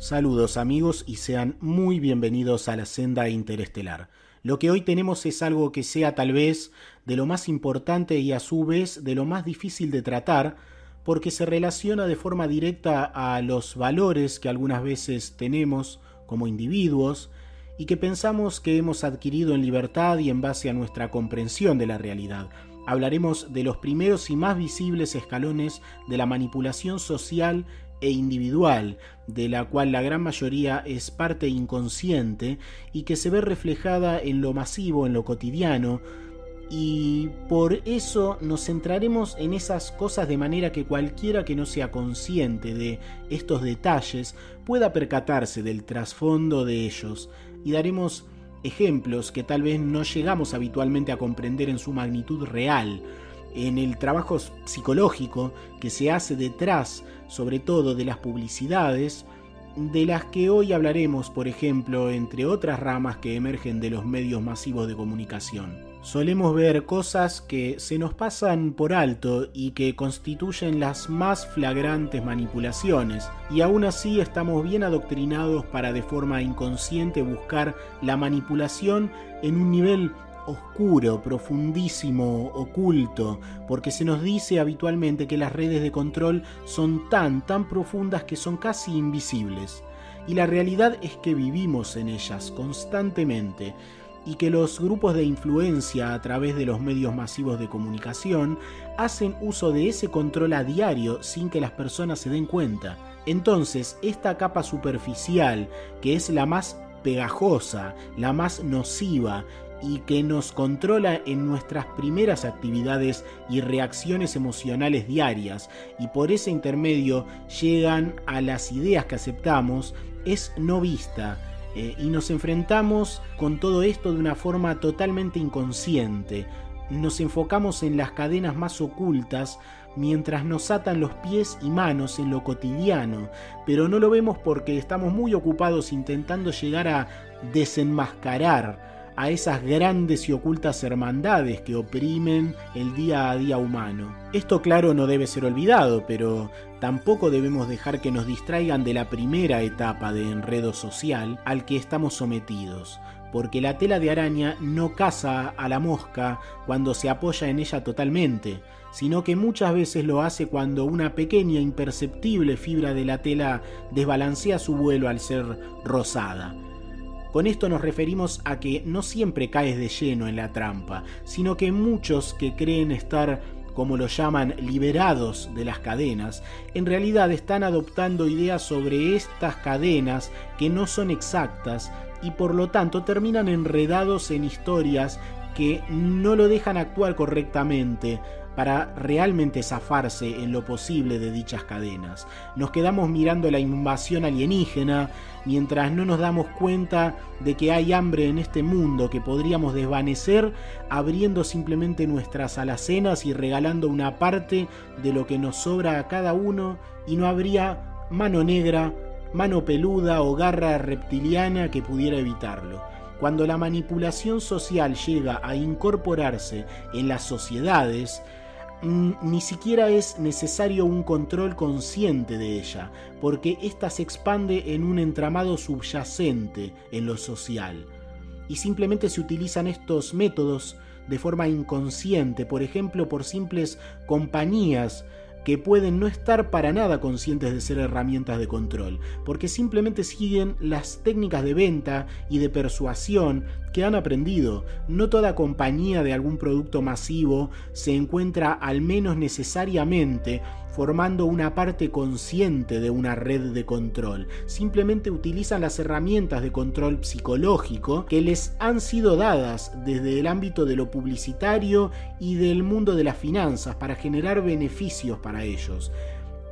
Saludos amigos y sean muy bienvenidos a la Senda Interestelar. Lo que hoy tenemos es algo que sea tal vez de lo más importante y a su vez de lo más difícil de tratar, porque se relaciona de forma directa a los valores que algunas veces tenemos como individuos y que pensamos que hemos adquirido en libertad y en base a nuestra comprensión de la realidad. Hablaremos de los primeros y más visibles escalones de la manipulación social e individual, de la cual la gran mayoría es parte inconsciente y que se ve reflejada en lo masivo, en lo cotidiano, y por eso nos centraremos en esas cosas de manera que cualquiera que no sea consciente de estos detalles pueda percatarse del trasfondo de ellos, y daremos ejemplos que tal vez no llegamos habitualmente a comprender en su magnitud real, en el trabajo psicológico que se hace detrás, sobre todo de las publicidades, de las que hoy hablaremos, por ejemplo, entre otras ramas que emergen de los medios masivos de comunicación. Solemos ver cosas que se nos pasan por alto y que constituyen las más flagrantes manipulaciones, y aún así estamos bien adoctrinados para de forma inconsciente buscar la manipulación en un nivel oscuro, profundísimo, oculto, porque se nos dice habitualmente que las redes de control son tan profundas que son casi invisibles. Y la realidad es que vivimos en ellas constantemente, y que los grupos de influencia a través de los medios masivos de comunicación hacen uso de ese control a diario sin que las personas se den cuenta. Entonces, esta capa superficial, que es la más pegajosa, la más nociva, y que nos controla en nuestras primeras actividades y reacciones emocionales diarias, y por ese intermedio llegan a las ideas que aceptamos, es no vista, y nos enfrentamos con todo esto de una forma totalmente inconsciente. Nos enfocamos en las cadenas más ocultas mientras nos atan los pies y manos en lo cotidiano, pero no lo vemos porque estamos muy ocupados intentando llegar a desenmascarar a esas grandes y ocultas hermandades que oprimen el día a día humano. Esto, claro, no debe ser olvidado, pero tampoco debemos dejar que nos distraigan de la primera etapa de enredo social al que estamos sometidos, porque la tela de araña no caza a la mosca cuando se apoya en ella totalmente, sino que muchas veces lo hace cuando una pequeña imperceptible fibra de la tela desbalancea su vuelo al ser rozada. Con esto nos referimos a que no siempre caes de lleno en la trampa, sino que muchos que creen estar, como lo llaman, liberados de las cadenas, en realidad están adoptando ideas sobre estas cadenas que no son exactas y por lo tanto terminan enredados en historias que no lo dejan actuar correctamente para realmente zafarse en lo posible de dichas cadenas. Nos quedamos mirando la invasión alienígena mientras no nos damos cuenta de que hay hambre en este mundo que podríamos desvanecer abriendo simplemente nuestras alacenas y regalando una parte de lo que nos sobra a cada uno, y no habría mano negra, mano peluda o garra reptiliana que pudiera evitarlo. Cuando la manipulación social llega a incorporarse en las sociedades, ni siquiera es necesario un control consciente de ella, porque ésta se expande en un entramado subyacente en lo social. Y simplemente se utilizan estos métodos de forma inconsciente, por ejemplo, por simples compañías que pueden no estar para nada conscientes de ser herramientas de control, porque simplemente siguen las técnicas de venta y de persuasión que han aprendido. No toda compañía de algún producto masivo se encuentra al menos necesariamente formando una parte consciente de una red de control. Simplemente utilizan las herramientas de control psicológico que les han sido dadas desde el ámbito de lo publicitario y del mundo de las finanzas para generar beneficios para ellos.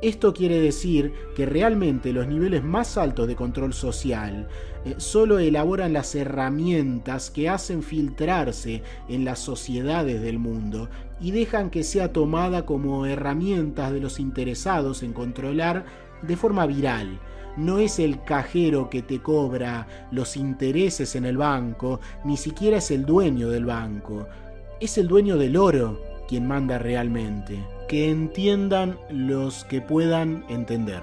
Esto quiere decir que realmente los niveles más altos de control social solo elaboran las herramientas que hacen filtrarse en las sociedades del mundo y dejan que sea tomada como herramientas de los interesados en controlar de forma viral. No es el cajero que te cobra los intereses en el banco, ni siquiera es el dueño del banco. Es el dueño del oro quien manda realmente. Que entiendan los que puedan entender.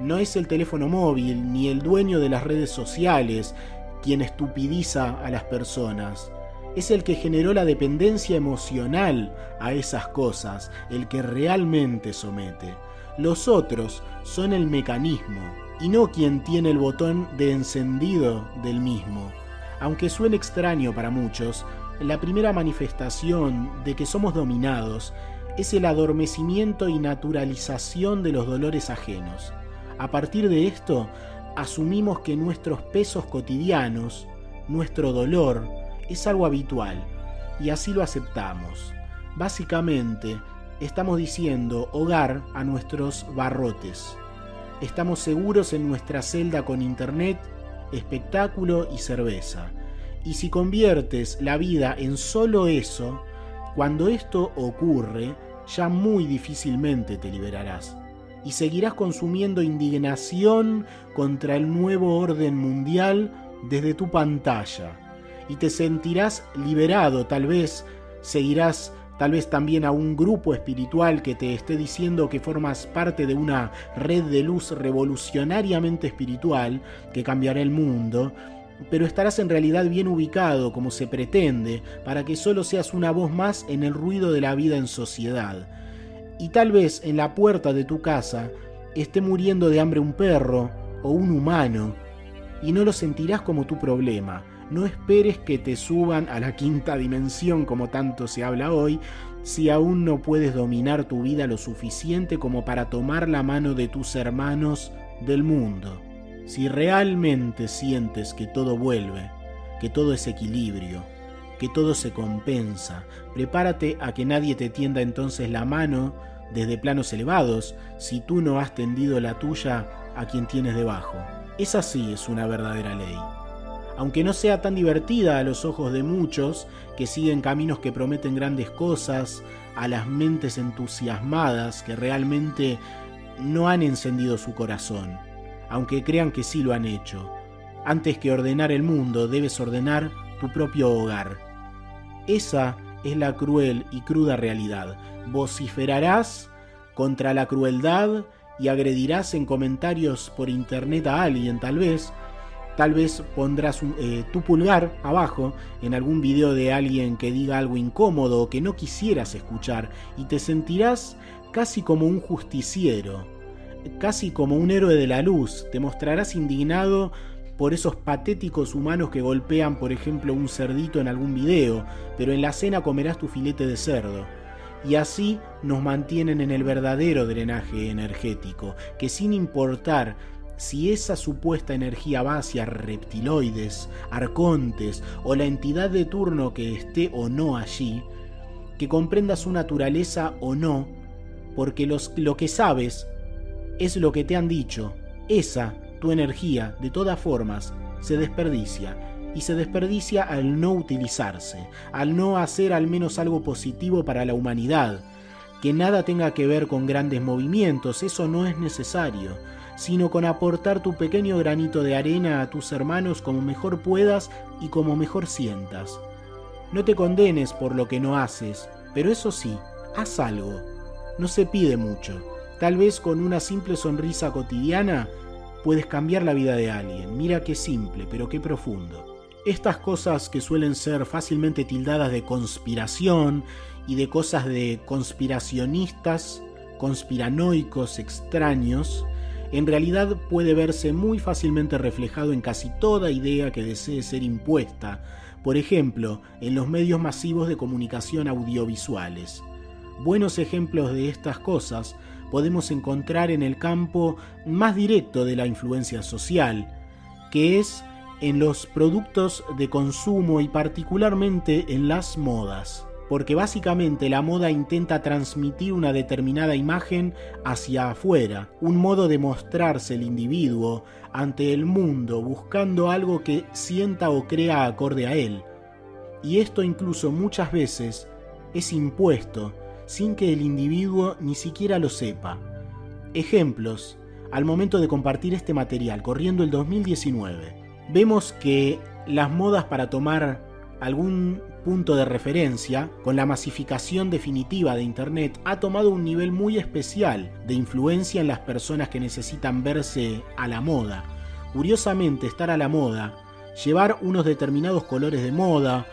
No es el teléfono móvil ni el dueño de las redes sociales quien estupidiza a las personas. Es el que generó la dependencia emocional a esas cosas, el que realmente somete. Los otros son el mecanismo y no quien tiene el botón de encendido del mismo. Aunque suene extraño para muchos, la primera manifestación de que somos dominados es el adormecimiento y naturalización de los dolores ajenos. A partir de esto, asumimos que nuestros pesos cotidianos, nuestro dolor, es algo habitual, y así lo aceptamos. Básicamente, estamos diciendo hogar a nuestros barrotes. Estamos seguros en nuestra celda con internet, espectáculo y cerveza. Y si conviertes la vida en solo eso, cuando esto ocurre, ya muy difícilmente te liberarás. Y seguirás consumiendo indignación contra el nuevo orden mundial desde tu pantalla. Y te sentirás liberado, tal vez seguirás también a un grupo espiritual que te esté diciendo que formas parte de una red de luz revolucionariamente espiritual que cambiará el mundo, pero estarás en realidad bien ubicado, como se pretende, para que solo seas una voz más en el ruido de la vida en sociedad. Y tal vez en la puerta de tu casa esté muriendo de hambre un perro o un humano, y no lo sentirás como tu problema. No esperes que te suban a la quinta dimensión como tanto se habla hoy, si aún no puedes dominar tu vida lo suficiente como para tomar la mano de tus hermanos del mundo. Si realmente sientes que todo vuelve, que todo es equilibrio, que todo se compensa, prepárate a que nadie te tienda entonces la mano desde planos elevados si tú no has tendido la tuya a quien tienes debajo. Esa sí es una verdadera ley. Aunque no sea tan divertida a los ojos de muchos que siguen caminos que prometen grandes cosas, a las mentes entusiasmadas que realmente no han encendido su corazón, aunque crean que sí lo han hecho. Antes que ordenar el mundo, debes ordenar tu propio hogar. Esa es la cruel y cruda realidad. Vociferarás contra la crueldad y agredirás en comentarios por internet a alguien, tal vez pondrás tu pulgar abajo en algún video de alguien que diga algo incómodo o que no quisieras escuchar, y te sentirás casi como un justiciero, casi como un héroe de la luz. Te mostrarás indignado por esos patéticos humanos que golpean, por ejemplo, un cerdito en algún video, pero en la cena comerás tu filete de cerdo. Y así nos mantienen en el verdadero drenaje energético, que sin importar si esa supuesta energía va hacia reptiloides, arcontes o la entidad de turno que esté o no allí, que comprenda su naturaleza o no, porque lo que sabes es lo que te han dicho. Esa, tu energía, de todas formas, se desperdicia, y se desperdicia al no utilizarse, al no hacer al menos algo positivo para la humanidad, que nada tenga que ver con grandes movimientos. Eso no es necesario, sino con aportar tu pequeño granito de arena a tus hermanos como mejor puedas y como mejor sientas. No te condenes por lo que no haces, pero eso sí, haz algo. No se pide mucho. Tal vez con una simple sonrisa cotidiana puedes cambiar la vida de alguien. Mira qué simple, pero qué profundo. Estas cosas que suelen ser fácilmente tildadas de conspiración y de cosas de conspiracionistas, conspiranoicos extraños, en realidad puede verse muy fácilmente reflejado en casi toda idea que desee ser impuesta, por ejemplo, en los medios masivos de comunicación audiovisuales. Buenos ejemplos de estas cosas podemos encontrar en el campo más directo de la influencia social, que es en los productos de consumo y particularmente en las modas. Porque básicamente la moda intenta transmitir una determinada imagen hacia afuera, un modo de mostrarse el individuo ante el mundo buscando algo que sienta o crea acorde a él. Y esto incluso muchas veces es impuesto sin que el individuo ni siquiera lo sepa. Ejemplos, al momento de compartir este material, corriendo el 2019, vemos que las modas para tomar algún punto de referencia, con la masificación definitiva de Internet, ha tomado un nivel muy especial de influencia en las personas que necesitan verse a la moda. Curiosamente, estar a la moda, llevar unos determinados colores de moda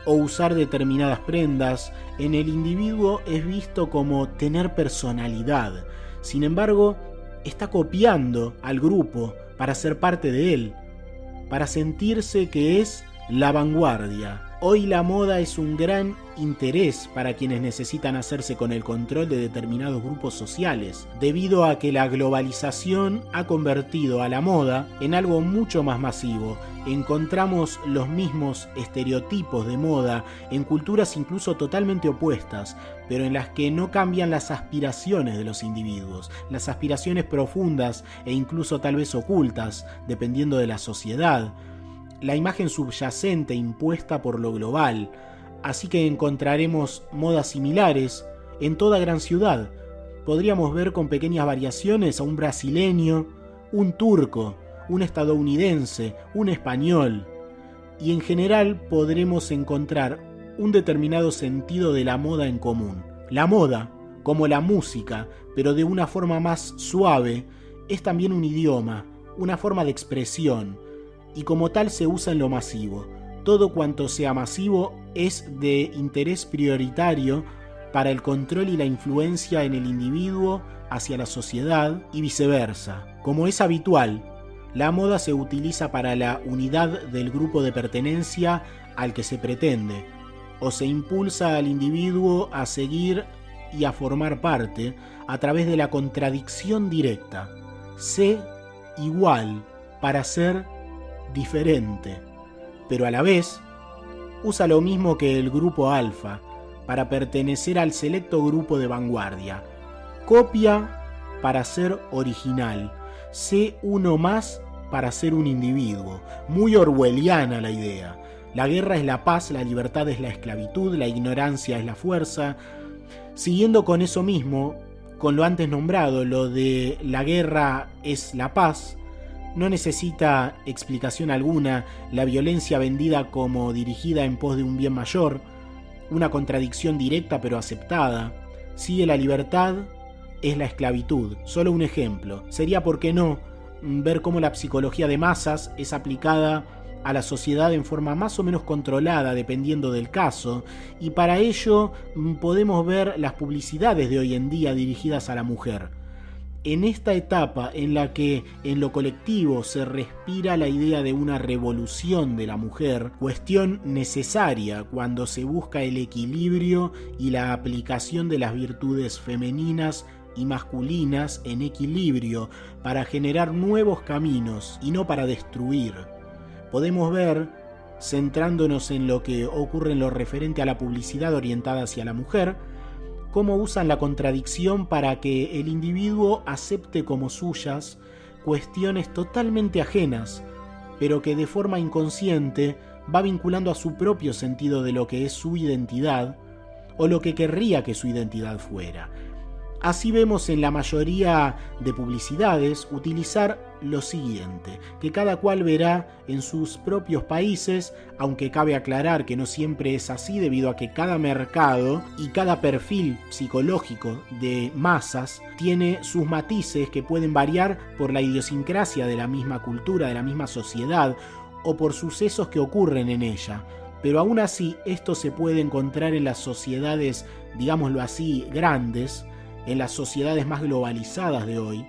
o usar determinadas prendas, en el individuo es visto como tener personalidad. Sin embargo, está copiando al grupo para ser parte de él, para sentirse que es la vanguardia. Hoy la moda es un gran interés para quienes necesitan hacerse con el control de determinados grupos sociales, debido a que la globalización ha convertido a la moda en algo mucho más masivo. Encontramos los mismos estereotipos de moda en culturas incluso totalmente opuestas, pero en las que no cambian las aspiraciones de los individuos, las aspiraciones profundas e incluso tal vez ocultas, dependiendo de la sociedad, la imagen subyacente impuesta por lo global. Así que encontraremos modas similares en toda gran ciudad. Podríamos ver con pequeñas variaciones a un brasileño, un turco, un estadounidense, un español. Y en general podremos encontrar un determinado sentido de la moda en común. La moda, como la música, pero de una forma más suave, es también un idioma, una forma de expresión, y como tal se usa en lo masivo. Todo cuanto sea masivo es de interés prioritario para el control y la influencia en el individuo hacia la sociedad y viceversa. Como es habitual, la moda se utiliza para la unidad del grupo de pertenencia al que se pretende, o se impulsa al individuo a seguir y a formar parte a través de la contradicción directa. Sé igual para ser diferente, pero a la vez usa lo mismo que el grupo alfa para pertenecer al selecto grupo de vanguardia. Copia para ser original. Sé uno más para ser un individuo. Muy orwelliana la idea. La guerra es la paz, la libertad es la esclavitud, la ignorancia es la fuerza. Siguiendo con eso mismo, con lo antes nombrado, lo de la guerra es la paz, no necesita explicación alguna la violencia vendida como dirigida en pos de un bien mayor, una contradicción directa pero aceptada. Sigue la libertad, es la esclavitud. Solo un ejemplo. Sería, ¿por qué no?, ver cómo la psicología de masas es aplicada a la sociedad en forma más o menos controlada dependiendo del caso, y para ello podemos ver las publicidades de hoy en día dirigidas a la mujer. En esta etapa en la que en lo colectivo se respira la idea de una revolución de la mujer, cuestión necesaria cuando se busca el equilibrio y la aplicación de las virtudes femeninas y masculinas en equilibrio para generar nuevos caminos y no para destruir. Podemos ver, centrándonos en lo que ocurre en lo referente a la publicidad orientada hacia la mujer, cómo usan la contradicción para que el individuo acepte como suyas cuestiones totalmente ajenas, pero que de forma inconsciente va vinculando a su propio sentido de lo que es su identidad o lo que querría que su identidad fuera. Así vemos en la mayoría de publicidades utilizar lo siguiente, que cada cual verá en sus propios países, aunque cabe aclarar que no siempre es así debido a que cada mercado y cada perfil psicológico de masas tiene sus matices que pueden variar por la idiosincrasia de la misma cultura, de la misma sociedad o por sucesos que ocurren en ella. Pero aún así esto se puede encontrar en las sociedades, digámoslo así, grandes, en las sociedades más globalizadas de hoy.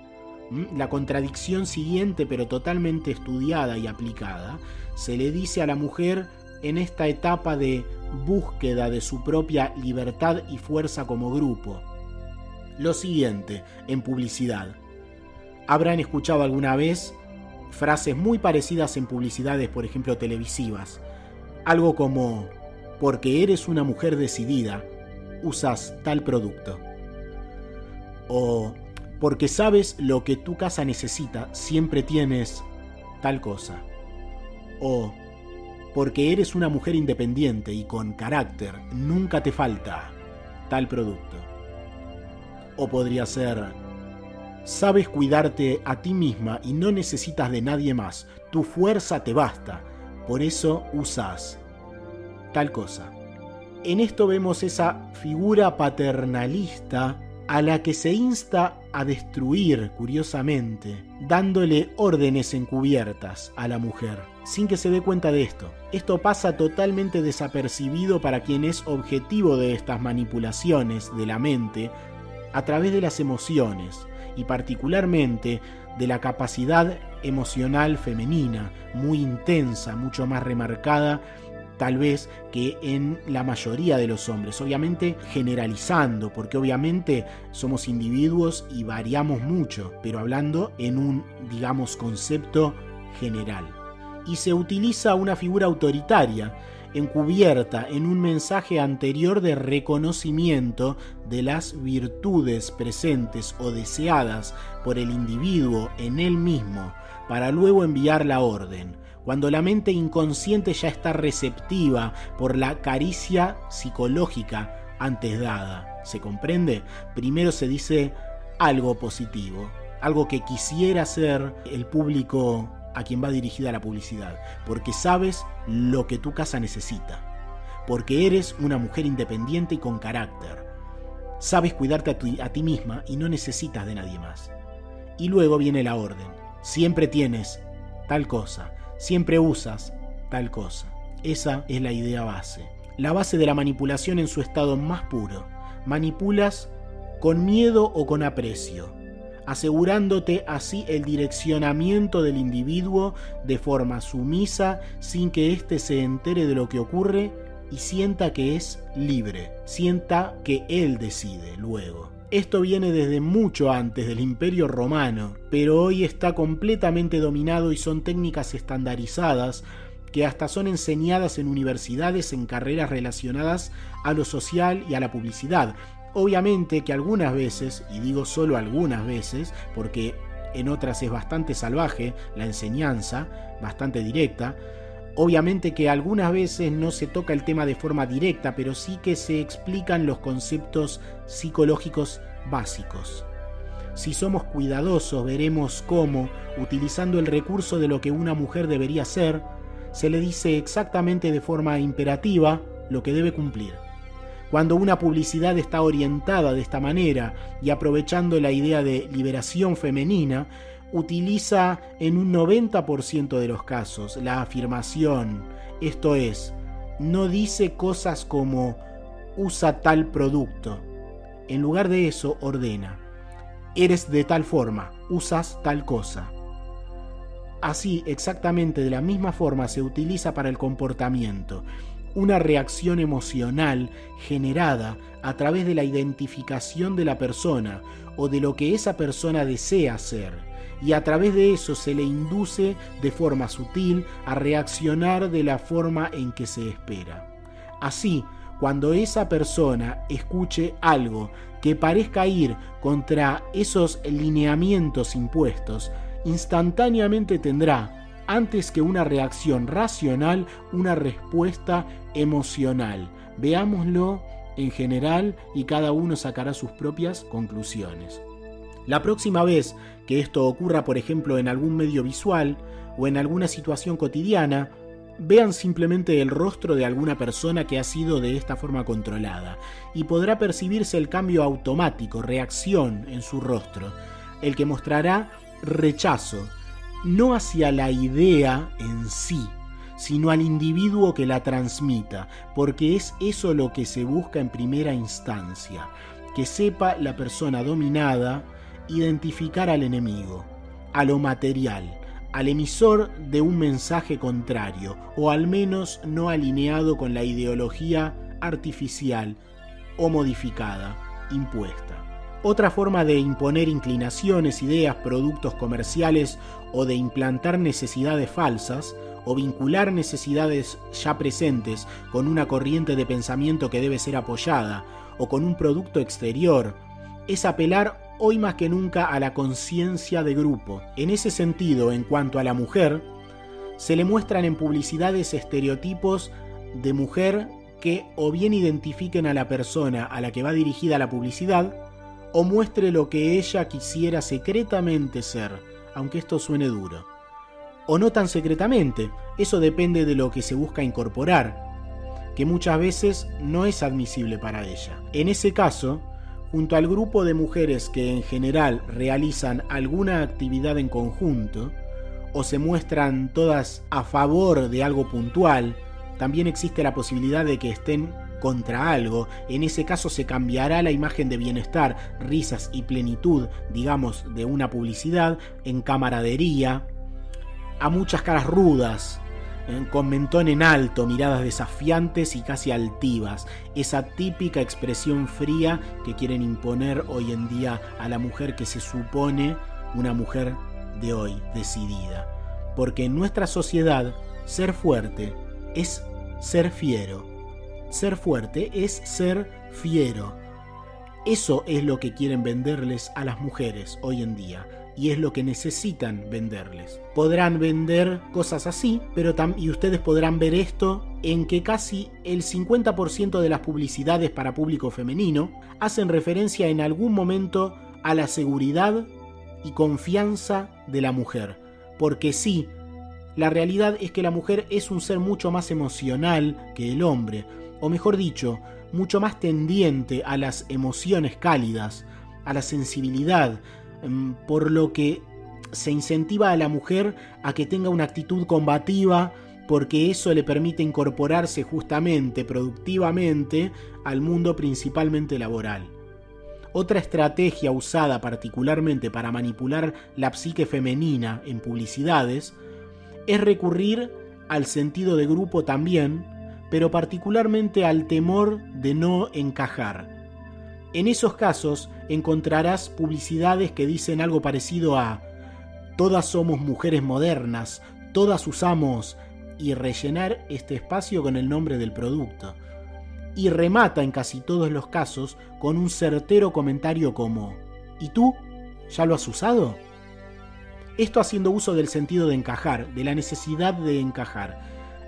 La contradicción siguiente, pero totalmente estudiada y aplicada, se le dice a la mujer en esta etapa de búsqueda de su propia libertad y fuerza como grupo. Lo siguiente, en publicidad. Habrán escuchado alguna vez frases muy parecidas en publicidades, por ejemplo, televisivas. Algo como, porque eres una mujer decidida, usas tal producto. O, porque sabes lo que tu casa necesita, siempre tienes tal cosa. O, porque eres una mujer independiente y con carácter, nunca te falta tal producto. O podría ser, sabes cuidarte a ti misma y no necesitas de nadie más, tu fuerza te basta, por eso usas tal cosa. En esto vemos esa figura paternalista a la que se insta a destruir, curiosamente, dándole órdenes encubiertas a la mujer, sin que se dé cuenta de esto. Esto pasa totalmente desapercibido para quien es objetivo de estas manipulaciones de la mente a través de las emociones, y particularmente de la capacidad emocional femenina, muy intensa, mucho más remarcada tal vez que en la mayoría de los hombres, obviamente generalizando, porque obviamente somos individuos y variamos mucho, pero hablando en un, digamos, concepto general. Y se utiliza una figura autoritaria, encubierta en un mensaje anterior de reconocimiento de las virtudes presentes o deseadas por el individuo en él mismo, para luego enviar la orden, cuando la mente inconsciente ya está receptiva por la caricia psicológica antes dada. ¿Se comprende? Primero se dice algo positivo, algo que quisiera hacer el público a quien va dirigida la publicidad, porque sabes lo que tu casa necesita, porque eres una mujer independiente y con carácter, sabes cuidarte a ti misma y no necesitas de nadie más. Y luego viene la orden: siempre tienes tal cosa, siempre usas tal cosa. Esa es la idea base. La base de la manipulación en su estado más puro. Manipulas con miedo o con aprecio, asegurándote así el direccionamiento del individuo de forma sumisa, sin que éste se entere de lo que ocurre y sienta que es libre, sienta que él decide luego. Esto viene desde mucho antes del Imperio Romano, pero hoy está completamente dominado y son técnicas estandarizadas que hasta son enseñadas en universidades en carreras relacionadas a lo social y a la publicidad. Obviamente que algunas veces, y digo solo algunas veces, porque en otras es bastante salvaje la enseñanza, bastante directa, obviamente que algunas veces no se toca el tema de forma directa, pero sí que se explican los conceptos psicológicos básicos. Si somos cuidadosos, veremos cómo, utilizando el recurso de lo que una mujer debería ser, se le dice exactamente de forma imperativa lo que debe cumplir. Cuando una publicidad está orientada de esta manera y aprovechando la idea de liberación femenina, utiliza en un 90% de los casos la afirmación, esto es, no dice cosas como usa tal producto. En lugar de eso, ordena, eres de tal forma, usas tal cosa. Así, exactamente de la misma forma se utiliza para el comportamiento, una reacción emocional generada a través de la identificación de la persona o de lo que esa persona desea hacer. Y a través de eso se le induce de forma sutil a reaccionar de la forma en que se espera. Así, cuando esa persona escuche algo que parezca ir contra esos lineamientos impuestos, instantáneamente tendrá, antes que una reacción racional, una respuesta emocional. Veámoslo en general y cada uno sacará sus propias conclusiones. La próxima vez que esto ocurra, por ejemplo, en algún medio visual o en alguna situación cotidiana, vean simplemente el rostro de alguna persona que ha sido de esta forma controlada y podrá percibirse el cambio automático, reacción en su rostro, el que mostrará rechazo, no hacia la idea en sí, sino al individuo que la transmita, porque es eso lo que se busca en primera instancia, que sepa la persona dominada identificar al enemigo, a lo material, al emisor de un mensaje contrario, o al menos no alineado con la ideología artificial o modificada, impuesta. Otra forma de imponer inclinaciones, ideas, productos comerciales o de implantar necesidades falsas o vincular necesidades ya presentes con una corriente de pensamiento que debe ser apoyada o con un producto exterior es apelar hoy más que nunca a la conciencia de grupo. En ese sentido, en cuanto a la mujer, se le muestran en publicidades estereotipos de mujer que o bien identifiquen a la persona a la que va dirigida la publicidad o muestre lo que ella quisiera secretamente ser, aunque esto suene duro. O no tan secretamente, eso depende de lo que se busca incorporar. que muchas veces no es admisible para ella. En ese caso, junto al grupo de mujeres que en general realizan alguna actividad en conjunto, o se muestran todas a favor de algo puntual, también existe la posibilidad de que estén contra algo. En ese caso se cambiará la imagen de bienestar, risas y plenitud, digamos, de una publicidad, en camaradería, a muchas caras rudas, con mentón en alto, miradas desafiantes y casi altivas, esa típica expresión fría que quieren imponer hoy en día a la mujer que se supone una mujer de hoy, decidida. Porque en nuestra sociedad, ser fuerte es ser fiero. Ser fuerte es ser fiero. Eso es lo que quieren venderles a las mujeres hoy en día. Y es lo que necesitan venderles. Podrán vender cosas así, pero y ustedes podrán ver esto en que casi el 50% de las publicidades para público femenino hacen referencia en algún momento a la seguridad y confianza de la mujer. Porque sí, la realidad es que la mujer es un ser mucho más emocional que el hombre, o mejor dicho, mucho más tendiente a las emociones cálidas, a la sensibilidad, por lo que se incentiva a la mujer a que tenga una actitud combativa, porque eso le permite incorporarse justamente, productivamente, al mundo principalmente laboral. Otra estrategia usada particularmente para manipular la psique femenina en publicidades es recurrir al sentido de grupo también, pero particularmente al temor de no encajar. En esos casos encontrarás publicidades que dicen algo parecido a "todas somos mujeres modernas, todas usamos", y rellenar este espacio con el nombre del producto. Y remata en casi todos los casos con un certero comentario como "¿y tú? ¿Ya lo has usado?". Esto haciendo uso del sentido de encajar, de la necesidad de encajar.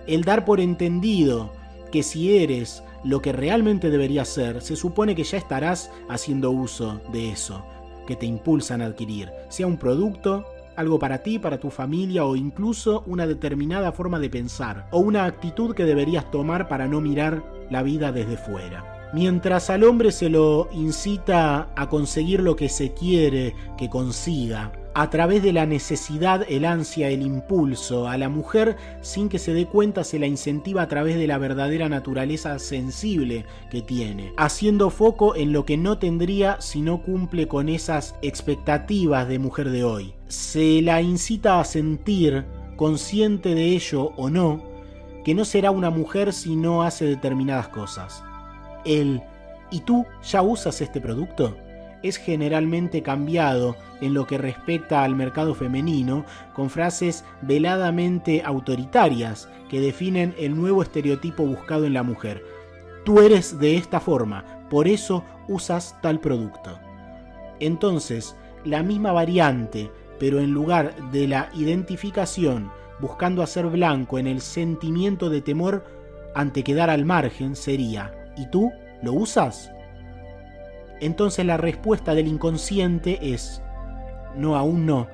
El dar por entendido que si eres lo que realmente deberías ser, se supone que ya estarás haciendo uso de eso que te impulsan a adquirir, sea un producto, algo para ti, para tu familia, o incluso una determinada forma de pensar, o una actitud que deberías tomar para no mirar la vida desde fuera. Mientras al hombre se lo incita a conseguir lo que se quiere que consiga, a través de la necesidad, el ansia, el impulso, a la mujer, sin que se dé cuenta, se la incentiva a través de la verdadera naturaleza sensible que tiene, haciendo foco en lo que no tendría si no cumple con esas expectativas de mujer de hoy. Se la incita a sentir, consciente de ello o no, que no será una mujer si no hace determinadas cosas. ¿y tú ya usas este producto?, es generalmente cambiado en lo que respecta al mercado femenino con frases veladamente autoritarias que definen el nuevo estereotipo buscado en la mujer. Tú eres de esta forma, por eso usas tal producto. Entonces, la misma variante, pero en lugar de la identificación, buscando hacer blanco en el sentimiento de temor ante quedar al margen, sería ¿y tú lo usas? Entonces la respuesta del inconsciente es no, aún no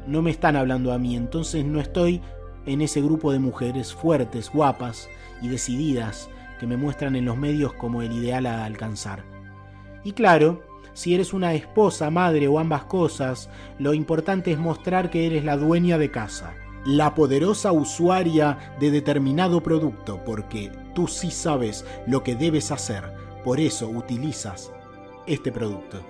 me están hablando a mí, entonces no estoy en ese grupo de mujeres fuertes, guapas y decididas que me muestran en los medios como el ideal a alcanzar. Y claro, si eres una esposa, madre o ambas cosas, lo importante es mostrar que eres la dueña de casa, la poderosa usuaria de determinado producto, porque tú sí sabes lo que debes hacer, por eso utilizas este producto.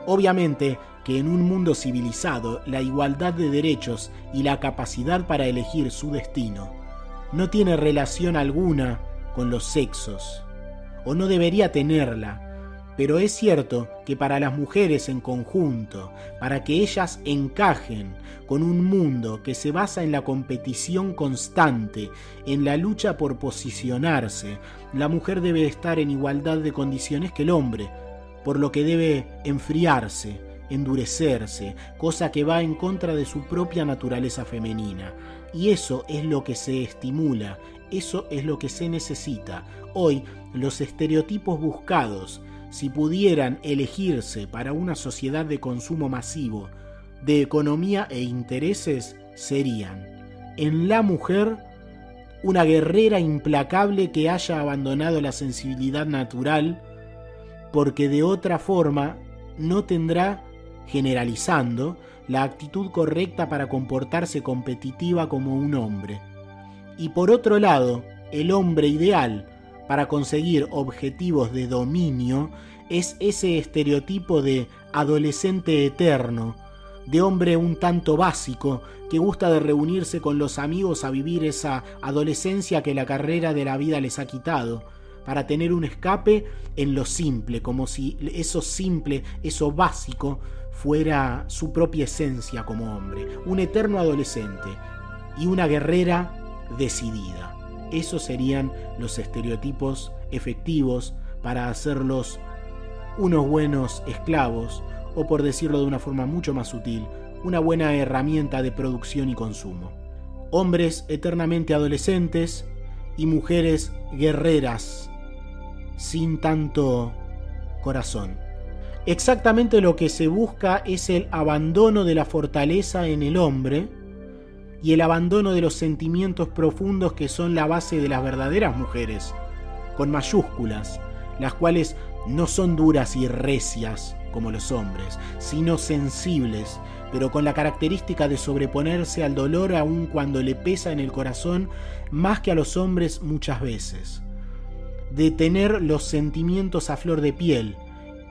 Obviamente que en un mundo civilizado la igualdad de derechos y la capacidad para elegir su destino no tiene relación alguna con los sexos, o no debería tenerla, pero es cierto que para las mujeres en conjunto, para que ellas encajen con un mundo que se basa en la competición constante, en la lucha por posicionarse, la mujer debe estar en igualdad de condiciones que el hombre, por lo que debe enfriarse, endurecerse, cosa que va en contra de su propia naturaleza femenina. Y eso es lo que se estimula, eso es lo que se necesita. Hoy, los estereotipos buscados, si pudieran elegirse para una sociedad de consumo masivo, de economía e intereses, serían: en la mujer, una guerrera implacable que haya abandonado la sensibilidad natural, porque de otra forma no tendrá, generalizando, la actitud correcta para comportarse competitiva como un hombre. Y por otro lado, el hombre ideal para conseguir objetivos de dominio es ese estereotipo de adolescente eterno, de hombre un tanto básico, que gusta de reunirse con los amigos a vivir esa adolescencia que la carrera de la vida les ha quitado, para tener un escape en lo simple, como si eso simple, eso básico, fuera su propia esencia como hombre. Un eterno adolescente y una guerrera decidida. Esos serían los estereotipos efectivos para hacerlos unos buenos esclavos, o por decirlo de una forma mucho más sutil, una buena herramienta de producción y consumo. Hombres eternamente adolescentes y mujeres guerreras sin tanto corazón. Exactamente lo que se busca es el abandono de la fortaleza en el hombre y el abandono de los sentimientos profundos que son la base de las verdaderas mujeres, con mayúsculas, las cuales no son duras y recias como los hombres, sino sensibles, pero con la característica de sobreponerse al dolor aun cuando le pesa en el corazón más que a los hombres muchas veces. De tener los sentimientos a flor de piel,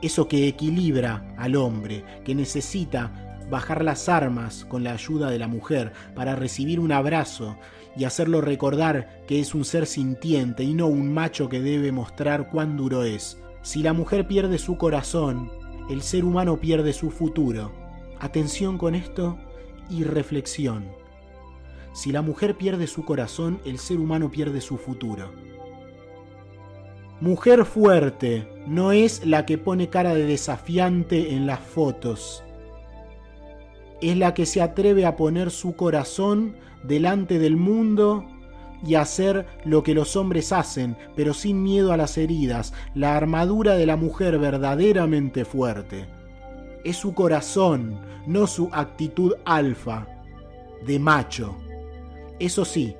eso que equilibra al hombre, que necesita bajar las armas con la ayuda de la mujer para recibir un abrazo y hacerlo recordar que es un ser sintiente y no un macho que debe mostrar cuán duro es. Si la mujer pierde su corazón, el ser humano pierde su futuro. Atención con esto y reflexión. Si la mujer pierde su corazón, el ser humano pierde su futuro. Mujer fuerte no es la que pone cara de desafiante en las fotos. Es la que se atreve a poner su corazón delante del mundo y hacer lo que los hombres hacen, pero sin miedo a las heridas. La armadura de la mujer verdaderamente fuerte es su corazón, no su actitud alfa, de macho. Eso sí,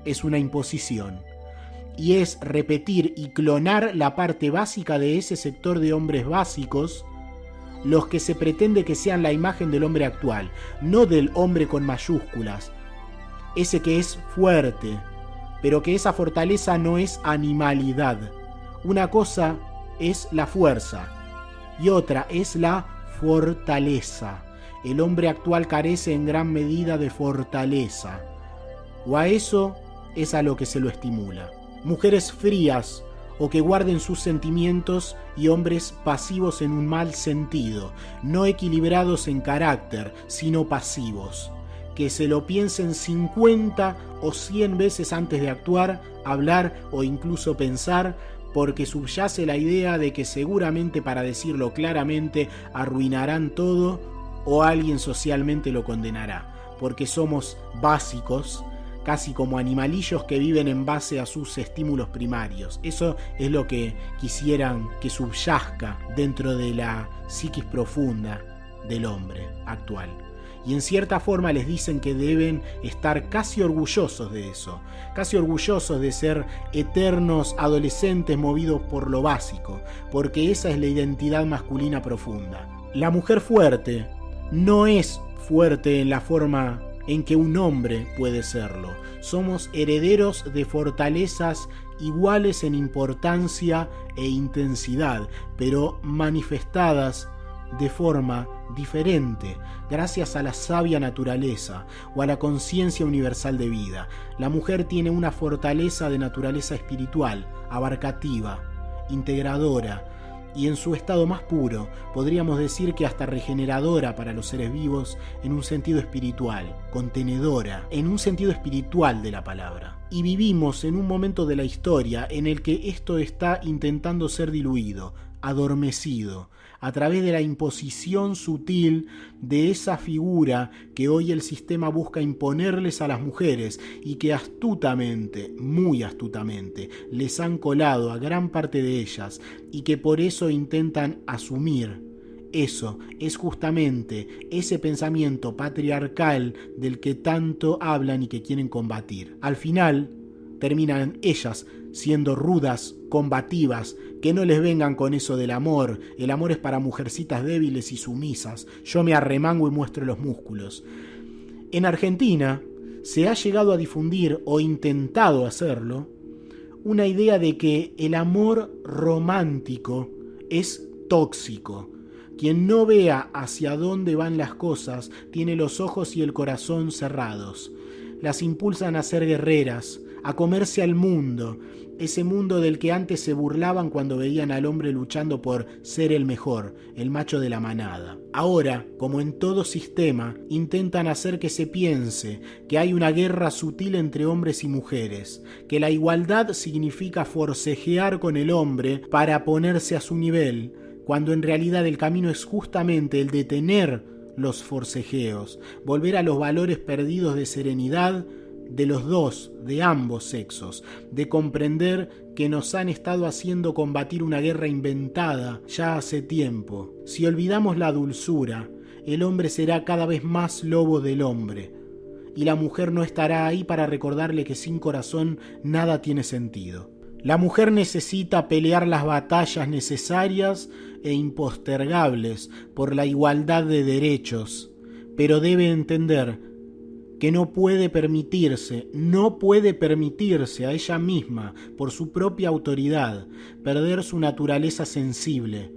es una imposición. Y es repetir y clonar la parte básica de ese sector de hombres básicos, los que se pretende que sean la imagen del hombre actual, no del hombre con mayúsculas, ese que es fuerte, pero que esa fortaleza no es animalidad. Una cosa es la fuerza y otra es la fortaleza. El hombre actual carece en gran medida de fortaleza, o a eso es a lo que se lo estimula. Mujeres frías o que guarden sus sentimientos y hombres pasivos en un mal sentido, no equilibrados en carácter, sino pasivos, que se lo piensen 50 o 100 veces antes de actuar, hablar o incluso pensar, porque subyace la idea de que seguramente, para decirlo claramente, arruinarán todo o alguien socialmente lo condenará, porque somos básicos, casi como animalillos que viven en base a sus estímulos primarios. Eso es lo que quisieran que subyazca dentro de la psiquis profunda del hombre actual. Y en cierta forma les dicen que deben estar casi orgullosos de eso, casi orgullosos de ser eternos adolescentes movidos por lo básico, porque esa es la identidad masculina profunda. La mujer fuerte no es fuerte en la forma en que un hombre puede serlo. Somos herederos de fortalezas iguales en importancia e intensidad, pero manifestadas de forma diferente, gracias a la sabia naturaleza o a la conciencia universal de vida. La mujer tiene una fortaleza de naturaleza espiritual, abarcativa, integradora, y en su estado más puro, podríamos decir que hasta regeneradora para los seres vivos en un sentido espiritual, contenedora, en un sentido espiritual de la palabra. Y vivimos en un momento de la historia en el que esto está intentando ser diluido, adormecido, a través de la imposición sutil de esa figura que hoy el sistema busca imponerles a las mujeres y que astutamente, muy astutamente, les han colado a gran parte de ellas y que por eso intentan asumir. Eso es justamente ese pensamiento patriarcal del que tanto hablan y que quieren combatir. Al final, terminan ellas siendo rudas, combativas, que no les vengan con eso del amor. El amor es para mujercitas débiles y sumisas. Yo me arremango y muestro los músculos. En Argentina se ha llegado a difundir, o intentado hacerlo, una idea de que el amor romántico es tóxico. Quien no vea hacia dónde van las cosas tiene los ojos y el corazón cerrados. Las impulsan a ser guerreras, a comerse al mundo, ese mundo del que antes se burlaban cuando veían al hombre luchando por ser el mejor, el macho de la manada. Ahora, como en todo sistema, intentan hacer que se piense que hay una guerra sutil entre hombres y mujeres, que la igualdad significa forcejear con el hombre para ponerse a su nivel, cuando en realidad el camino es justamente el de detener los forcejeos, volver a los valores perdidos de serenidad de los dos, de ambos sexos, de comprender que nos han estado haciendo combatir una guerra inventada ya hace tiempo. Si olvidamos la dulzura, el hombre será cada vez más lobo del hombre, y la mujer no estará ahí para recordarle que sin corazón nada tiene sentido. La mujer necesita pelear las batallas necesarias e impostergables por la igualdad de derechos, pero debe entender que no puede permitirse a ella misma, por su propia autoridad, perder su naturaleza sensible.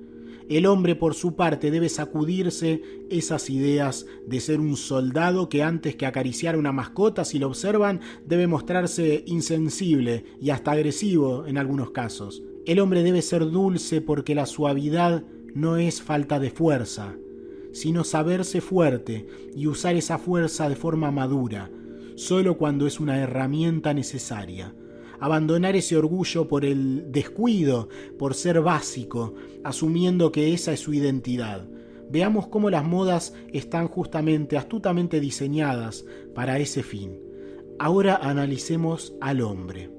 El hombre, por su parte, debe sacudirse esas ideas de ser un soldado que antes que acariciar a una mascota, si lo observan, debe mostrarse insensible y hasta agresivo en algunos casos. El hombre debe ser dulce porque la suavidad no es falta de fuerza, sino saberse fuerte y usar esa fuerza de forma madura, solo cuando es una herramienta necesaria. Abandonar ese orgullo por el descuido, por ser básico, asumiendo que esa es su identidad. Veamos cómo las modas están justamente, astutamente diseñadas para ese fin. Ahora analicemos al hombre.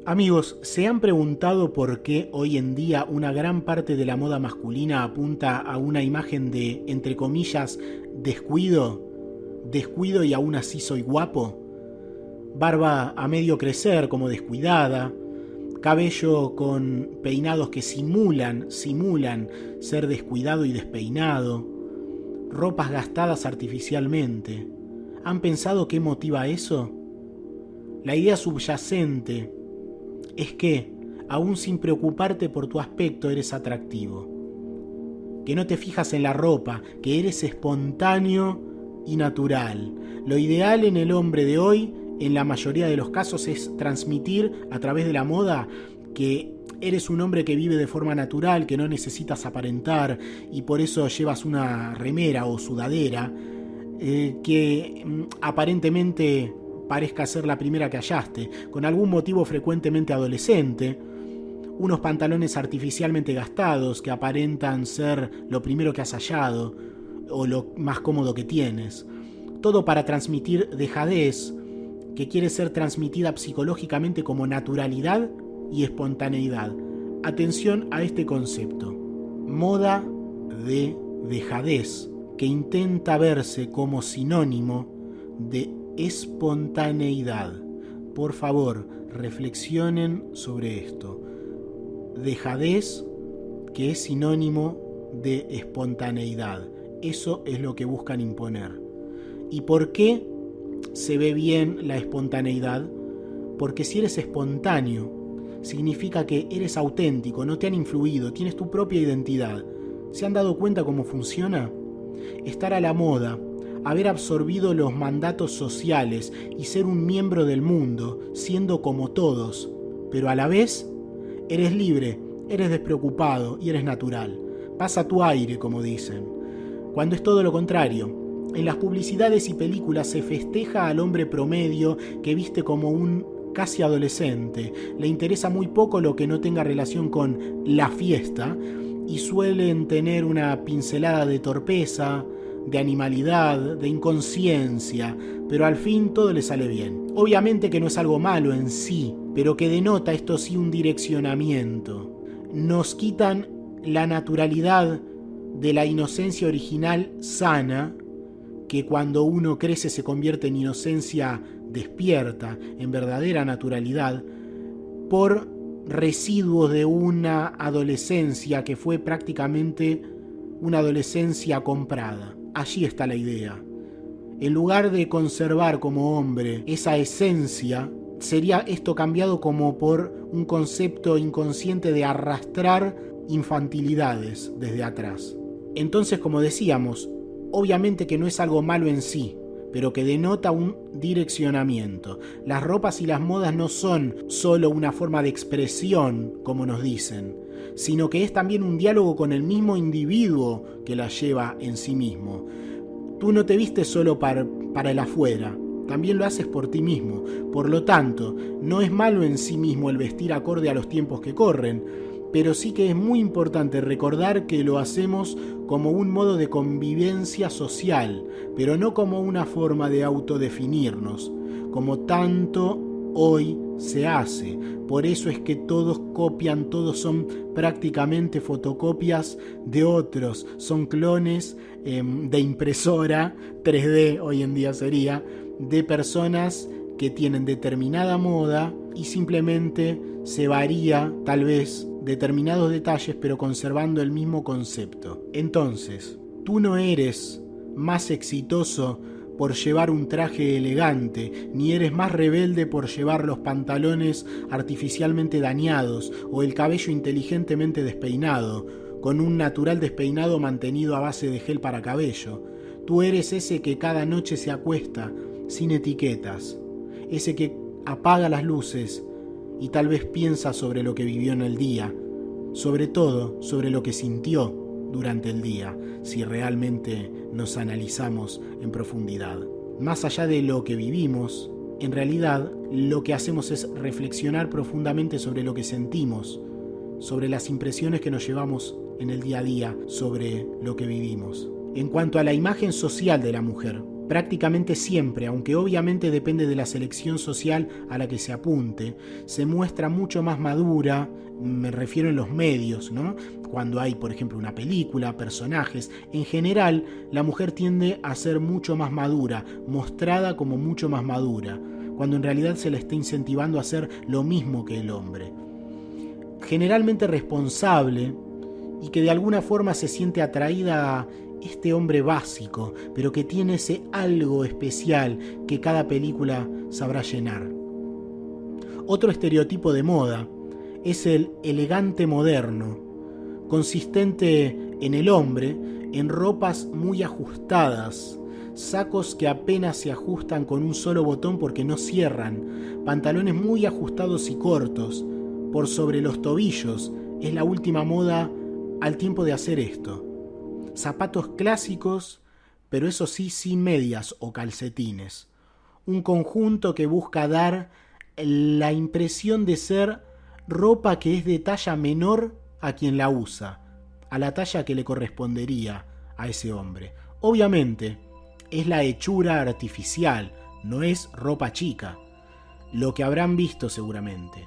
Amigos, ¿se han preguntado por qué hoy en día una gran parte de la moda masculina apunta a una imagen de, entre comillas, descuido y aún así soy guapo? Barba a medio crecer como descuidada, cabello con peinados que simulan ser descuidado y despeinado, ropas gastadas artificialmente. ¿Han pensado qué motiva eso? La idea subyacente es que, aún sin preocuparte por tu aspecto, eres atractivo. Que no te fijas en la ropa, que eres espontáneo y natural. Lo ideal en el hombre de hoy, en la mayoría de los casos, es transmitir a través de la moda que eres un hombre que vive de forma natural, que no necesitas aparentar y por eso llevas una remera o sudadera que aparentemente parezca ser la primera que hallaste, con algún motivo frecuentemente adolescente, unos pantalones artificialmente gastados que aparentan ser lo primero que has hallado o lo más cómodo que tienes. Todo para transmitir dejadez, que quiere ser transmitida psicológicamente como naturalidad y espontaneidad. Atención a este concepto. Moda de dejadez, que intenta verse como sinónimo de espontaneidad. Por favor, reflexionen sobre esto. Dejadez, que es sinónimo de espontaneidad. Eso es lo que buscan imponer. ¿Y por qué se ve bien la espontaneidad? Porque si eres espontáneo, significa que eres auténtico, no te han influido, tienes tu propia identidad. ¿Se han dado cuenta cómo funciona? Estar a la moda, haber absorbido los mandatos sociales y ser un miembro del mundo, siendo como todos, pero a la vez eres libre, eres despreocupado y eres natural. Pasa tu aire, como dicen. Cuando es todo lo contrario, en las publicidades y películas se festeja al hombre promedio que viste como un casi adolescente. Le interesa muy poco lo que no tenga relación con la fiesta y suelen tener una pincelada de torpeza, de animalidad, de inconsciencia, pero al fin todo le sale bien. Obviamente que no es algo malo en sí, pero que denota esto sí un direccionamiento. Nos quitan la naturalidad de la inocencia original sana, que cuando uno crece se convierte en inocencia despierta, en verdadera naturalidad, por residuos de una adolescencia que fue prácticamente una adolescencia comprada. Allí está la idea. En lugar de conservar como hombre esa esencia, sería esto cambiado como por un concepto inconsciente de arrastrar infantilidades desde atrás. Entonces, como decíamos, obviamente que no es algo malo en sí, pero que denota un direccionamiento. Las ropas y las modas no son solo una forma de expresión, como nos dicen, sino que es también un diálogo con el mismo individuo que las lleva en sí mismo. Tú no te vistes solo para el afuera, también lo haces por ti mismo. Por lo tanto, no es malo en sí mismo el vestir acorde a los tiempos que corren, pero sí que es muy importante recordar que lo hacemos como un modo de convivencia social, pero no como una forma de autodefinirnos, como tanto hoy se hace. Por eso es que todos copian, todos son prácticamente fotocopias de otros, son clones de impresora 3D, hoy en día sería, de personas que tienen determinada moda y simplemente se varía tal vez determinados detalles, pero conservando el mismo concepto. Entonces, tú no eres más exitoso por llevar un traje elegante, ni eres más rebelde por llevar los pantalones artificialmente dañados o el cabello inteligentemente despeinado, con un natural despeinado mantenido a base de gel para cabello. Tú eres ese que cada noche se acuesta sin etiquetas, ese que apaga las luces y tal vez piensa sobre lo que vivió en el día, sobre todo sobre lo que sintió durante el día, si realmente nos analizamos en profundidad. Más allá de lo que vivimos, en realidad lo que hacemos es reflexionar profundamente sobre lo que sentimos, sobre las impresiones que nos llevamos en el día a día, sobre lo que vivimos. En cuanto a la imagen social de la mujer, prácticamente siempre, aunque obviamente depende de la selección social a la que se apunte, se muestra mucho más madura, me refiero en los medios, ¿no? Cuando hay, por ejemplo, una película, personajes, en general la mujer tiende a ser mucho más madura, mostrada como mucho más madura, cuando en realidad se le está incentivando a hacer lo mismo que el hombre. Generalmente responsable y que de alguna forma se siente atraída a este hombre básico, pero que tiene ese algo especial que cada película sabrá llenar. Otro estereotipo de moda es el elegante moderno, consistente en el hombre, en ropas muy ajustadas, sacos que apenas se ajustan con un solo botón porque no cierran, pantalones muy ajustados y cortos, por sobre los tobillos, es la última moda al tiempo de hacer esto. Zapatos clásicos, pero eso sí, sin medias o calcetines. Un conjunto que busca dar la impresión de ser ropa que es de talla menor a quien la usa, a la talla que le correspondería a ese hombre. Obviamente, es la hechura artificial, no es ropa chica, lo que habrán visto seguramente.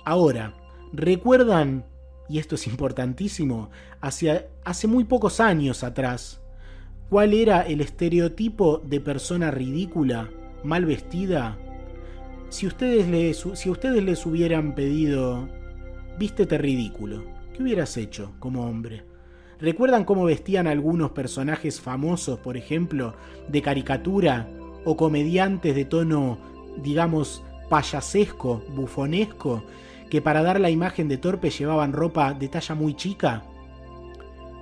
Ahora, ¿recuerdan? Y esto es importantísimo, hace muy pocos años atrás, ¿cuál era el estereotipo de persona ridícula, mal vestida? Si ustedes les hubieran pedido, vístete ridículo, ¿qué hubieras hecho como hombre? ¿Recuerdan cómo vestían algunos personajes famosos, por ejemplo, de caricatura o comediantes de tono, digamos, payasesco, bufonesco, que para dar la imagen de torpe llevaban ropa de talla muy chica?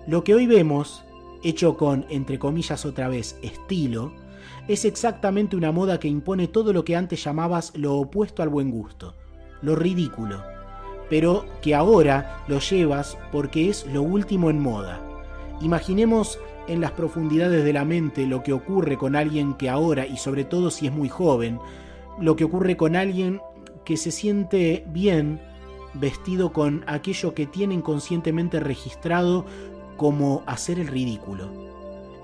Lo que hoy vemos, hecho con, entre comillas otra vez, estilo, es exactamente una moda que impone todo lo que antes llamabas lo opuesto al buen gusto, lo ridículo, pero que ahora lo llevas porque es lo último en moda. Imaginemos en las profundidades de la mente lo que ocurre con alguien que ahora, y sobre todo si es muy joven, lo que ocurre con alguien que se siente bien vestido con aquello que tiene inconscientemente registrado como hacer el ridículo.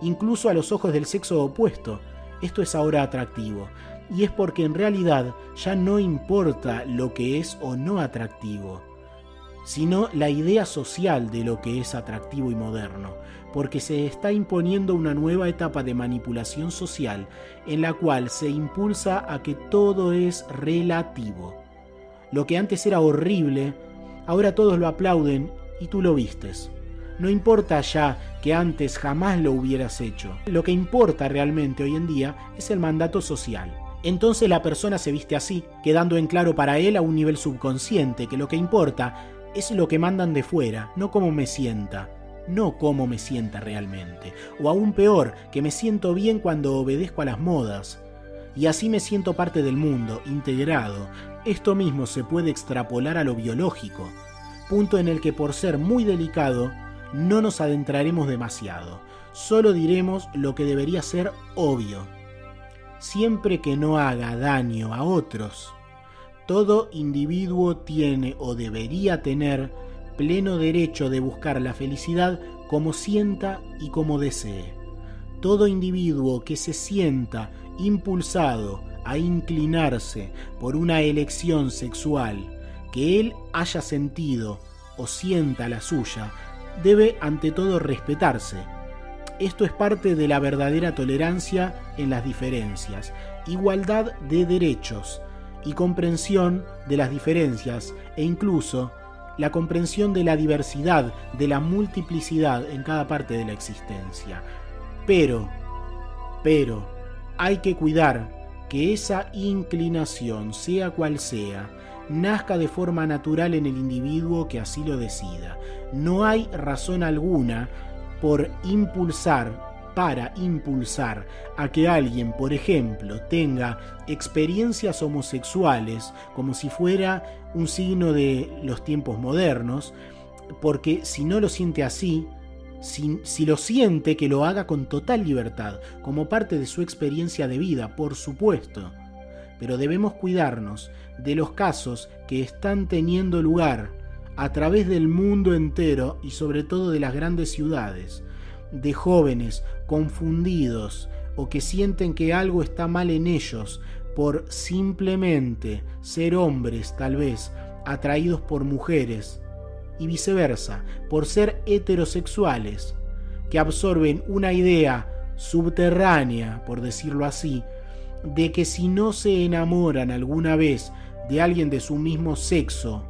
Incluso a los ojos del sexo opuesto, esto es ahora atractivo. Y es porque en realidad ya no importa lo que es o no atractivo. sino la idea social de lo que es atractivo y moderno, porque se está imponiendo una nueva etapa de manipulación social en la cual se impulsa a que todo es relativo. Lo que antes era horrible, ahora todos lo aplauden y tú lo vistes. No importa ya que antes jamás lo hubieras hecho. Lo que importa realmente hoy en día es el mandato social. Entonces la persona se viste así, quedando en claro para él a un nivel subconsciente que lo que importa es lo que mandan de fuera, no cómo me sienta. No cómo me sienta realmente. O aún peor, que me siento bien cuando obedezco a las modas. Y así me siento parte del mundo, integrado. Esto mismo se puede extrapolar a lo biológico. Punto en el que por ser muy delicado, no nos adentraremos demasiado. Solo diremos lo que debería ser obvio. Siempre que no haga daño a otros, todo individuo tiene o debería tener pleno derecho de buscar la felicidad como sienta y como desee. Todo individuo que se sienta impulsado a inclinarse por una elección sexual que él haya sentido o sienta la suya, debe ante todo respetarse. Esto es parte de la verdadera tolerancia en las diferencias, igualdad de derechos y comprensión de las diferencias e incluso la comprensión de la diversidad, de la multiplicidad en cada parte de la existencia. Pero, hay que cuidar que esa inclinación, sea cual sea, nazca de forma natural en el individuo que así lo decida. No hay razón alguna para impulsar a que alguien, por ejemplo, tenga experiencias homosexuales como si fuera un signo de los tiempos modernos, porque si no lo siente así, si lo siente, que lo haga con total libertad, como parte de su experiencia de vida, por supuesto. Pero debemos cuidarnos de los casos que están teniendo lugar a través del mundo entero y sobre todo de las grandes ciudades, de jóvenes confundidos o que sienten que algo está mal en ellos por simplemente ser hombres, tal vez atraídos por mujeres, y viceversa, por ser heterosexuales, que absorben una idea subterránea, por decirlo así, de que si no se enamoran alguna vez de alguien de su mismo sexo,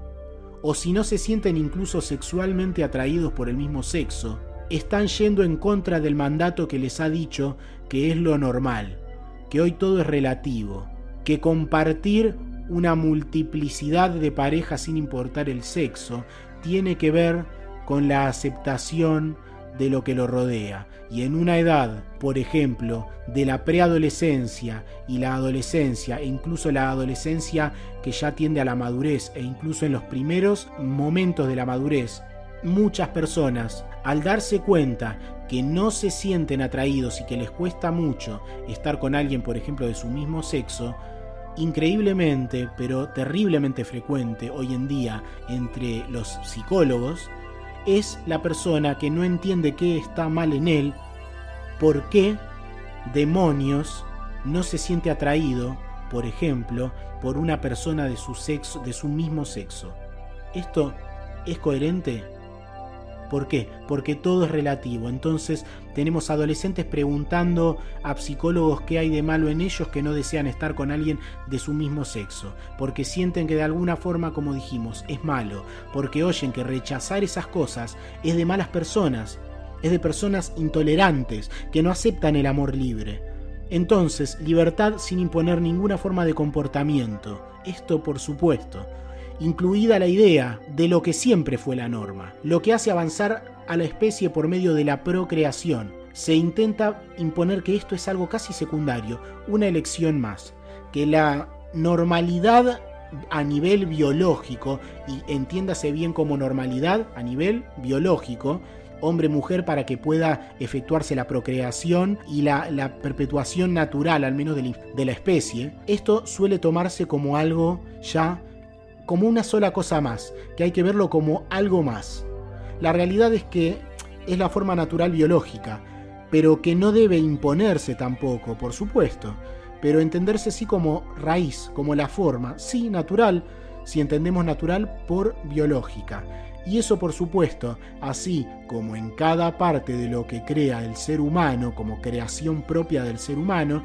o si no se sienten incluso sexualmente atraídos por el mismo sexo, están yendo en contra del mandato que les ha dicho que es lo normal, que hoy todo es relativo, que compartir una multiplicidad de parejas sin importar el sexo tiene que ver con la aceptación de lo que lo rodea. Y en una edad, por ejemplo, de la preadolescencia y la adolescencia, e incluso la adolescencia que ya tiende a la madurez, e incluso en los primeros momentos de la madurez, muchas personas, al darse cuenta que no se sienten atraídos y que les cuesta mucho estar con alguien, por ejemplo, de su mismo sexo, increíblemente, pero terriblemente frecuente hoy en día entre los psicólogos, es la persona que no entiende qué está mal en él, por qué demonios no se siente atraído, por ejemplo, por una persona de su sexo, de su mismo sexo. ¿Esto es coherente? ¿Por qué? Porque todo es relativo. Entonces tenemos adolescentes preguntando a psicólogos qué hay de malo en ellos que no desean estar con alguien de su mismo sexo, porque sienten que de alguna forma, como dijimos, es malo, porque oyen que rechazar esas cosas es de malas personas, es de personas intolerantes, que no aceptan el amor libre. Entonces, libertad sin imponer ninguna forma de comportamiento. Esto, por supuesto, incluida la idea de lo que siempre fue la norma, lo que hace avanzar a la especie por medio de la procreación. Se intenta imponer que esto es algo casi secundario, una elección más, que la normalidad a nivel biológico, y entiéndase bien como normalidad a nivel biológico, hombre-mujer, para que pueda efectuarse la procreación y la perpetuación natural, al menos de la especie, esto suele tomarse como algo ya, como una sola cosa más, que hay que verlo como algo más. La realidad es que es la forma natural biológica, pero que no debe imponerse tampoco, por supuesto, pero entenderse sí como raíz, como la forma, sí, natural, si entendemos natural por biológica. Y eso, por supuesto, así como en cada parte de lo que crea el ser humano, como creación propia del ser humano,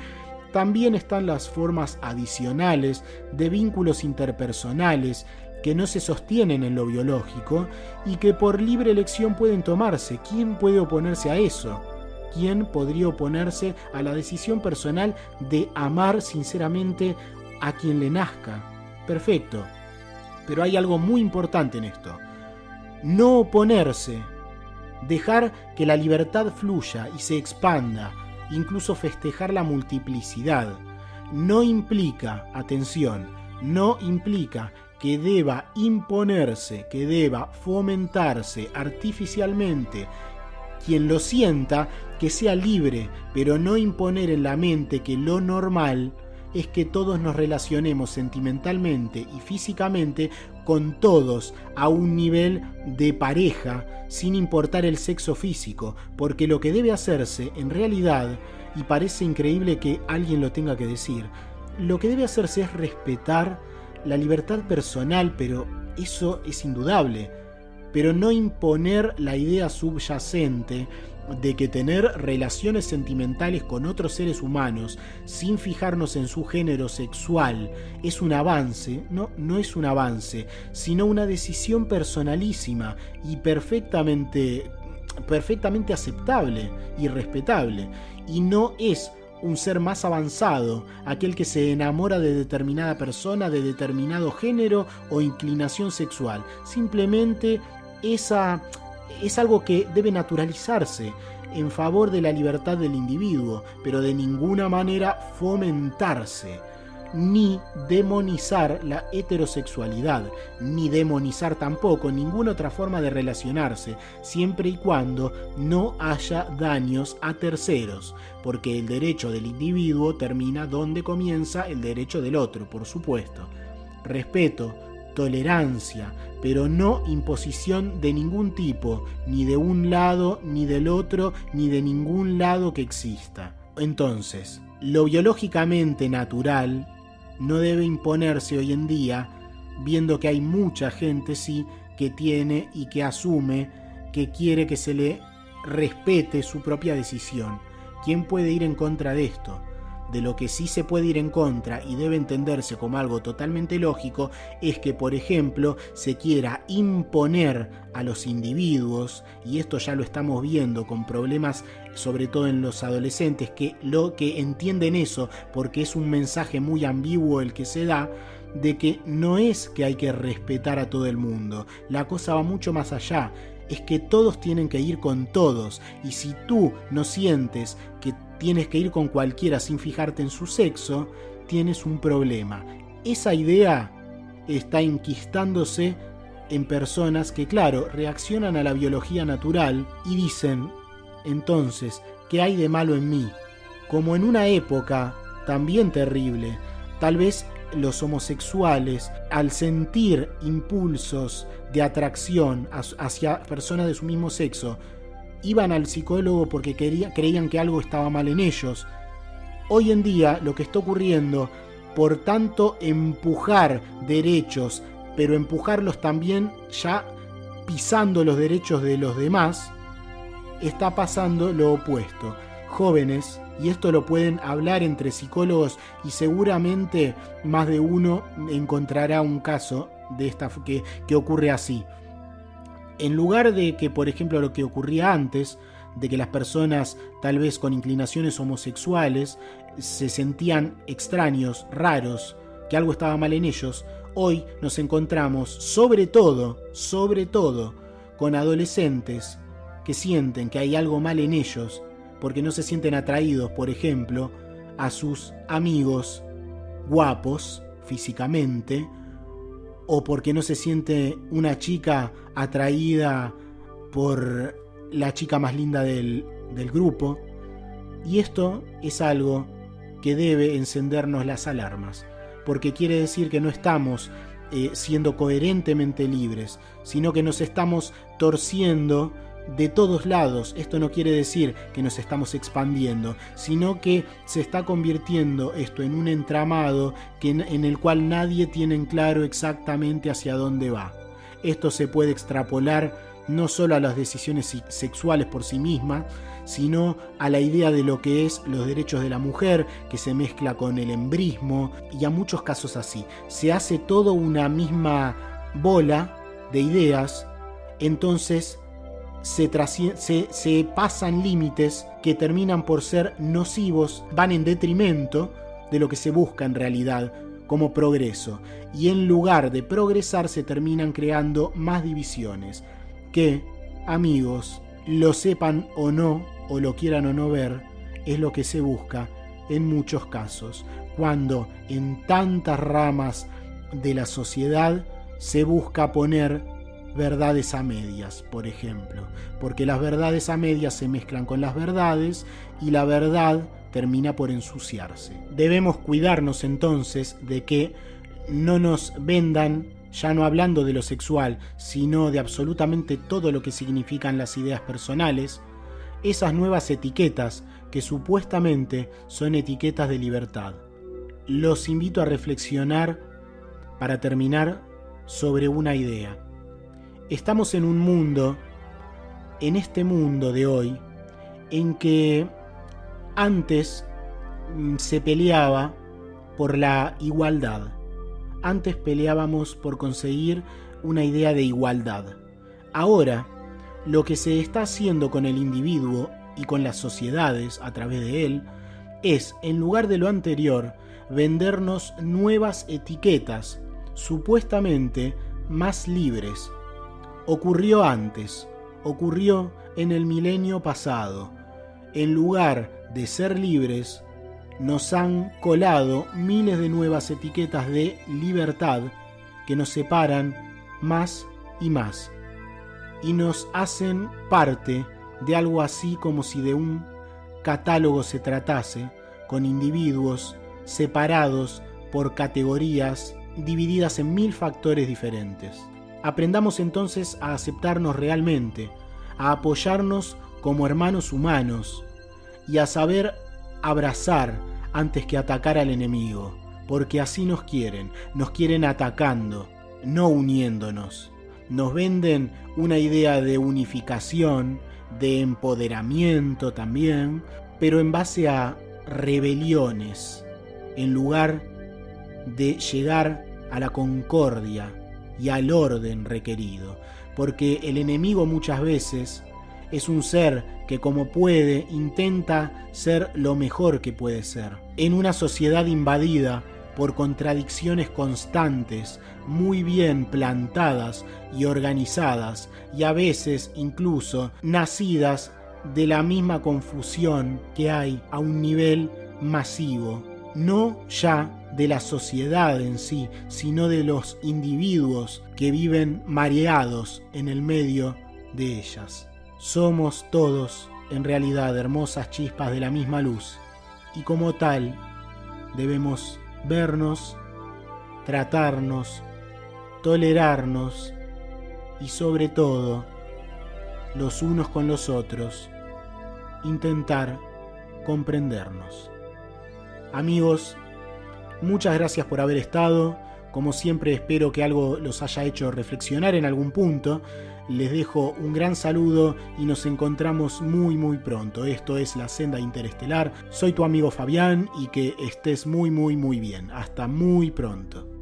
también están las formas adicionales de vínculos interpersonales que no se sostienen en lo biológico y que por libre elección pueden tomarse. ¿Quién puede oponerse a eso? ¿Quién podría oponerse a la decisión personal de amar sinceramente a quien le nazca? Perfecto. Pero hay algo muy importante en esto. No oponerse. Dejar que la libertad fluya y se expanda. Incluso festejar la multiplicidad. No implica, atención, no implica que deba imponerse, que deba fomentarse artificialmente. Quien lo sienta, que sea libre, pero no imponer en la mente que lo normal es que todos nos relacionemos sentimentalmente y físicamente con todos a un nivel de pareja, sin importar el sexo físico, porque lo que debe hacerse en realidad, y parece increíble que alguien lo tenga que decir, lo que debe hacerse es respetar la libertad personal, pero eso es indudable, pero no imponer la idea subyacente de que tener relaciones sentimentales con otros seres humanos sin fijarnos en su género sexual es un avance. No es un avance, sino una decisión personalísima y perfectamente aceptable y respetable, y no es un ser más avanzado aquel que se enamora de determinada persona, de determinado género o inclinación sexual. Simplemente es algo que debe naturalizarse en favor de la libertad del individuo, pero de ninguna manera fomentarse, ni demonizar la heterosexualidad, ni demonizar tampoco ninguna otra forma de relacionarse, siempre y cuando no haya daños a terceros, porque el derecho del individuo termina donde comienza el derecho del otro, por supuesto. Respeto, tolerancia, pero no imposición de ningún tipo, ni de un lado, ni del otro, ni de ningún lado que exista. Entonces, lo biológicamente natural no debe imponerse hoy en día, viendo que hay mucha gente, sí, que tiene y que asume que quiere que se le respete su propia decisión. ¿Quién puede ir en contra de esto? De lo que sí se puede ir en contra y debe entenderse como algo totalmente lógico es que, por ejemplo, se quiera imponer a los individuos, y esto ya lo estamos viendo con problemas sobre todo en los adolescentes, que entienden eso porque es un mensaje muy ambiguo el que se da, de que no es que hay que respetar a todo el mundo, la cosa va mucho más allá. Es que todos tienen que ir con todos, y si tú no sientes que tienes que ir con cualquiera sin fijarte en su sexo, tienes un problema. Esa idea está enquistándose en personas que, claro, reaccionan a la biología natural y dicen, entonces, ¿qué hay de malo en mí? Como en una época también terrible, tal vez los homosexuales, al sentir impulsos de atracción hacia personas de su mismo sexo, iban al psicólogo porque creían que algo estaba mal en ellos. Hoy en día lo que está ocurriendo, por tanto empujar derechos, pero empujarlos también ya pisando los derechos de los demás, está pasando lo opuesto. Jóvenes, y esto lo pueden hablar entre psicólogos y seguramente más de uno encontrará un caso de esta que ocurre así. En lugar de que, por ejemplo, lo que ocurría antes, de que las personas tal vez con inclinaciones homosexuales se sentían extraños, raros, que algo estaba mal en ellos, hoy nos encontramos sobre todo, con adolescentes que sienten que hay algo mal en ellos, porque no se sienten atraídos, por ejemplo, a sus amigos guapos físicamente, o porque no se siente una chica atraída por la chica más linda del grupo. Y esto es algo que debe encendernos las alarmas, porque quiere decir que no estamos siendo coherentemente libres, sino que nos estamos torciendo de todos lados. Esto no quiere decir que nos estamos expandiendo, sino que se está convirtiendo esto en un entramado en el cual nadie tiene en claro exactamente hacia dónde va. Esto se puede extrapolar no solo a las decisiones sexuales por sí mismas, sino a la idea de lo que es los derechos de la mujer, que se mezcla con el embrismo, y a muchos casos así. Se hace todo una misma bola de ideas, entonces se pasan límites que terminan por ser nocivos, van en detrimento de lo que se busca en realidad como progreso, y en lugar de progresar se terminan creando más divisiones que, amigos, lo sepan o no, o lo quieran o no ver, es lo que se busca en muchos casos, cuando en tantas ramas de la sociedad se busca poner verdades a medias, por ejemplo, porque las verdades a medias se mezclan con las verdades y la verdad termina por ensuciarse. Debemos cuidarnos entonces de que no nos vendan, ya no hablando de lo sexual, sino de absolutamente todo lo que significan las ideas personales, esas nuevas etiquetas que supuestamente son etiquetas de libertad. Los invito a reflexionar, para terminar, sobre una idea. Estamos en un mundo, en este mundo de hoy, en que antes se peleaba por la igualdad. Antes peleábamos por conseguir una idea de igualdad. Ahora, lo que se está haciendo con el individuo y con las sociedades a través de él es, en lugar de lo anterior, vendernos nuevas etiquetas, supuestamente más libres. Ocurrió antes, ocurrió en el milenio pasado. En lugar de ser libres, nos han colado miles de nuevas etiquetas de libertad que nos separan más y más y nos hacen parte de algo así como si de un catálogo se tratase, con individuos separados por categorías divididas en 1000 factores diferentes. Aprendamos entonces a aceptarnos realmente, a apoyarnos como hermanos humanos y a saber abrazar antes que atacar al enemigo, porque así nos quieren atacando, no uniéndonos. Nos venden una idea de unificación, de empoderamiento también, pero en base a rebeliones, en lugar de llegar a la concordia y al orden requerido, porque el enemigo muchas veces es un ser que como puede intenta ser lo mejor que puede ser. En una sociedad invadida por contradicciones constantes, muy bien plantadas y organizadas, y a veces incluso nacidas de la misma confusión que hay a un nivel masivo, no ya de la sociedad en sí, sino de los individuos que viven mareados en el medio de ellas. Somos todos, en realidad, hermosas chispas de la misma luz, y como tal, debemos vernos, tratarnos, tolerarnos y sobre todo, los unos con los otros, intentar comprendernos. Amigos, muchas gracias por haber estado. Como siempre, espero que algo los haya hecho reflexionar en algún punto. Les dejo un gran saludo y nos encontramos muy pronto. Esto es La Senda Interestelar. Soy tu amigo Fabián y que estés muy bien. Hasta muy pronto.